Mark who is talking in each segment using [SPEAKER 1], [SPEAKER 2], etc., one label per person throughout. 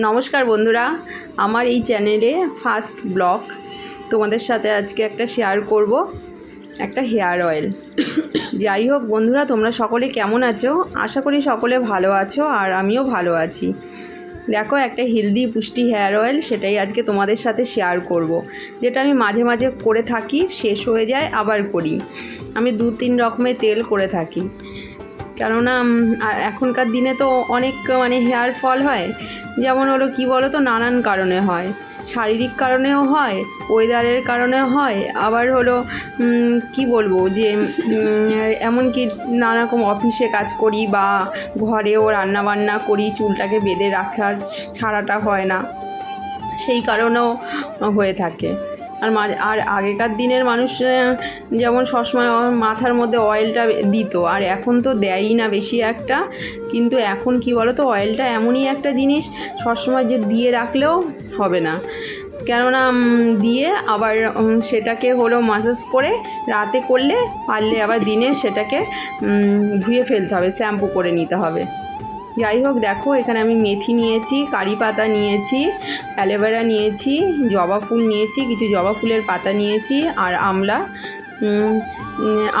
[SPEAKER 1] নমস্কার বন্ধুরা, আমার এই চ্যানেলে ফার্স্ট ব্লগ তোমাদের সাথে আজকে একটা শেয়ার করব, একটা হেয়ার অয়েল। যাই হোক বন্ধুরা, তোমরা সকলে কেমন আছো? আশা করি সকলে ভালো আছো, আর আমিও ভালো আছি। দেখো, একটা হেলদি পুষ্টি হেয়ার অয়েল, সেটাই আজকে তোমাদের সাথে শেয়ার করব। যেটা আমি মাঝে মাঝে করে থাকি, শেষ হয়ে যায় আবার করি। আমি 2-3 রকমের তেল করে থাকি, কেননা এখনকার দিনে তো অনেক হেয়ার ফল হয়। যেমন হলো কি বলো তো, নানান কারণে হয়, শারীরিক কারণেও হয়, ওয়েদারের কারণেও হয়, আবার হলো কি বলবো যে এমনকি নানা রকম অফিসে কাজ করি বা ঘরেও রান্নাবান্না করি, চুলটাকে বেঁধে রাখা ছাড়াটা হয় না, সেই কারণেও হয়ে থাকে। আর আগেকার দিনের মানুষ যেমন সবসময় মাথার মধ্যে অয়েলটা দিত, আর এখন তো দেয়ই না বেশি একটা। কিন্তু এখন কি বলো তো, অয়েলটা এমনই একটা জিনিস, সবসময় যে দিয়ে রাখলেও হবে না, কেননা দিয়ে আবার সেটাকে হলো মাসাজ করে রাতে করলে, পারলে আবার দিনে সেটাকে ধুয়ে ফেলতে হবে, শ্যাম্পু করে নিতে হবে। যাই হোক, দেখো এখানে আমি মেথি নিয়েছি, কারি পাতা নিয়েছি, অ্যালোভেরা নিয়েছি, জবা ফুল নিয়েছি, কিছু জবা ফুলের পাতা নিয়েছি, আর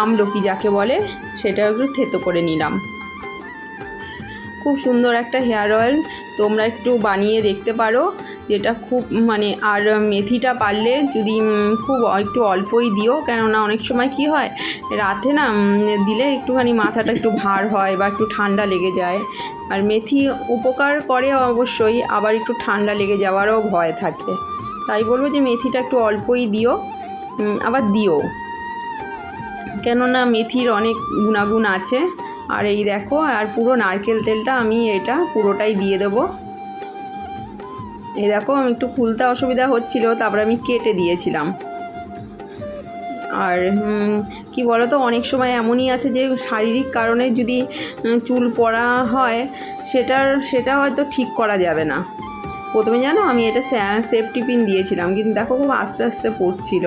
[SPEAKER 1] আমলকি যাকে বলে, সেটা একটু থেতো করে নিলাম। খুব সুন্দর একটা হেয়ার অয়েল, তোমরা একটু বানিয়ে দেখতে পারো, যেটা খুব আর মেথিটা পারলে যদি খুব একটু অল্পই দিও, কেননা অনেক সময় কি হয়, রাতে না দিলে একটুখানি মাথাটা একটু ভার হয় বা একটু ঠান্ডা লেগে যায়। আর মেথি উপকার করে অবশ্যই, আবার একটু ঠান্ডা লেগে যাওয়ারও ভয় থাকে। তাই বলবো যে মেথিটা একটু অল্পই দিও, আবার দিও, কেননা মেথির অনেক গুণাগুণ আছে। আর এই দেখো, আর পুরো নারকেল তেলটা আমি এটা পুরোটাই দিয়ে দেবো। এই দেখো, আমি একটু খুলতে অসুবিধা হচ্ছিল, তারপরে আমি কেটে দিয়েছিলাম। আর কি বলো তো, অনেক সময় এমনই আছে যে শারীরিক কারণে যদি চুল পড়া হয়, সেটা হয়তো ঠিক করা যাবে না। প্রথমে জানো, আমি এটা সেফটি পিন দিয়েছিলাম, কিন্তু দেখো খুব আস্তে আস্তে পড়ছিল।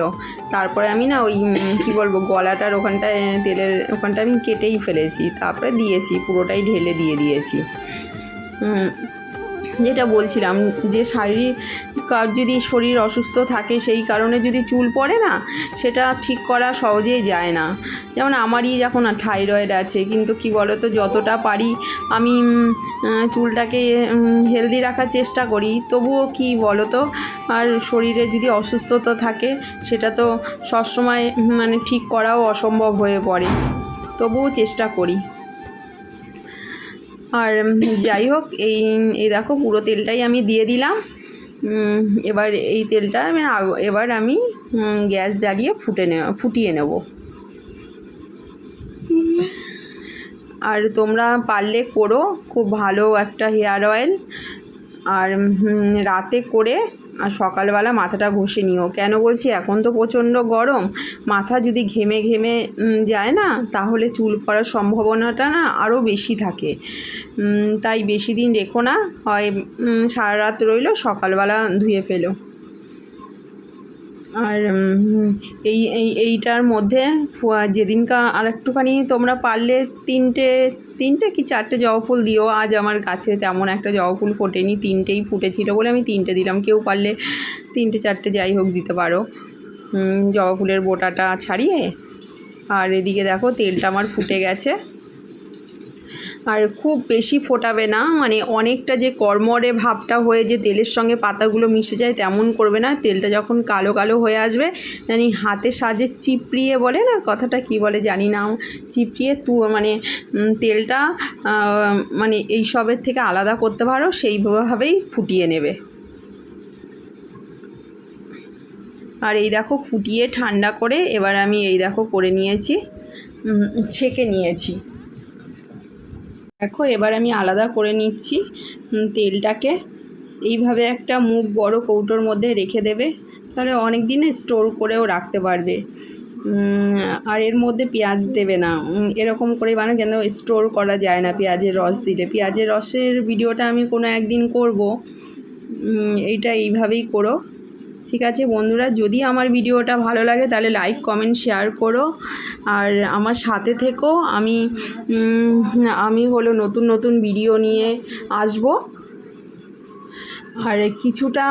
[SPEAKER 1] তারপরে আমি না ওই কী বলবো, গলাটার ওখানটায়, তেলের ওখানটা আমি কেটেই ফেলেছি, তারপরে দিয়েছি, পুরোটাই ঢেলে দিয়েছি। যেটা বলছিলাম, যে শারীরিক যদি শরীর অসুস্থ থাকে, সেই কারণে যদি চুল পড়ে না, সেটা ঠিক করা সহজেই যায় না। যেমন আমারই যখন থাইরয়েড আছে, কিন্তু কি বলো তো, যতটা পারি আমি চুলটাকে হেলদি রাখার চেষ্টা করি, তবুও কি বলো তো, আর শরীরে যদি অসুস্থতা থাকে, সেটা তো সবসময় ঠিক করাও অসম্ভব হয়ে পড়ে, তবুও চেষ্টা করি। আর যাই হোক, এই দেখো পুরো তেলটাই আমি দিয়ে দিলাম। এবার এই তেলটা আমি গ্যাস জ্বালিয়ে ফুটিয়ে নেব। আর তোমরা পারলে করো, খুব ভালো একটা হেয়ার অয়েল। আর রাতে করে আর সকালবেলা মাথাটা ঘষে নিও। কেন বলছি, এখন তো প্রচণ্ড গরম, মাথা যদি ঘেমে ঘেমে যায় না, তাহলে চুল পড়ার সম্ভাবনাটা না আরও বেশি থাকে। তাই বেশি দিন রেখো না, হয় সারা রাত রইলো, সকালবেলা ধুয়ে ফেলো। আর এইটার মধ্যে যেদিনকা আর একটুখানি তোমরা পারলে তিনটে কি 4টে জবা ফুল দিও। আজ আমার কাছে তেমন একটা জবা ফুল ফোটেনি, 3টেই ফুটেছিল বলে আমি 3টে দিলাম। কেউ পারলে 3টে 4টে যাই হোক দিতে পারো, জবা ফুলের বোটাটা ছাড়িয়ে। আর এদিকে দেখো, তেলটা আমার ফুটে গেছে। আর খুব বেশি ফোটাবে না, অনেকটা যে কড়মড়ে ভাবটা হয়ে যে তেলের সঙ্গে পাতাগুলো মিশে যায়, তেমন করবে না। তেলটা যখন কালো কালো হয়ে আসবে, হাতের সাহায্যে চিপড়িয়ে, বলে না কথাটা কি বলে জানি না, চিপড়িয়ে তেলটা এই সবের থেকে আলাদা করতে পারো, সেইভাবেই ফুটিয়ে নেবে। আর এই দেখো, ফুটিয়ে ঠান্ডা করে এবার আমি এই দেখো করে নিয়েছি, ছেঁকে নিয়েছি। দেখো, এবার আমি আলাদা করে নিচ্ছি তেলটাকে। এইভাবে একটা মুখ বড় কৌটোর মধ্যে রেখে দেবে, তাহলে অনেক দিনে স্টোর করেও রাখতে পারবে। আর এর মধ্যে পেঁয়াজ দেবে না, এরকম করে কেন স্টোর করা যায় না পেঁয়াজের রস দিলে। পেঁয়াজের রসের ভিডিওটা আমি কোনো একদিন করব, এইভাবেই করো। ঠিক আছে বন্ধুরা, যদি আমার ভিডিওটা ভালো লাগে তাহলে লাইক কমেন্ট শেয়ার করো, আর আমার সাথে থেকো। আমি হলো নতুন নতুন ভিডিও নিয়ে আসব। আর কিছুটা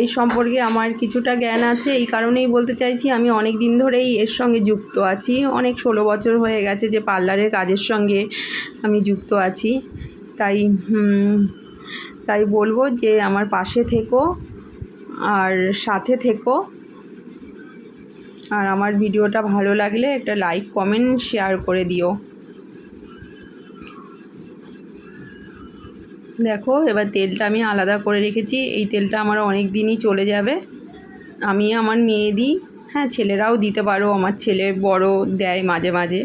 [SPEAKER 1] এই সম্পর্কে আমার কিছুটা জ্ঞান আছে, এই কারণেই বলতে চাইছি আমি অনেক দিন ধরেই এর সঙ্গে যুক্ত আছি। অনেক 16 বছর হয়ে গেছে যে পার্লারের কাজের সঙ্গে আমি যুক্ত আছি। তাই বলবো যে আমার পাশে থেকো আর সাথে থেকো। আর আমার ভিডিওটা ভালো লাগলে একটা লাইক কমেন্ট শেয়ার করে দিও। দেখো এবার তেলটা আমি আলাদা করে রেখেছি। এই তেলটা আমার অনেক দিনই চলে যাবে। আমি আমার মেয়ে দিই, হ্যাঁ ছেলেরাও দিতে পারো, আমার ছেলে বড় দেয় মাঝে মাঝে।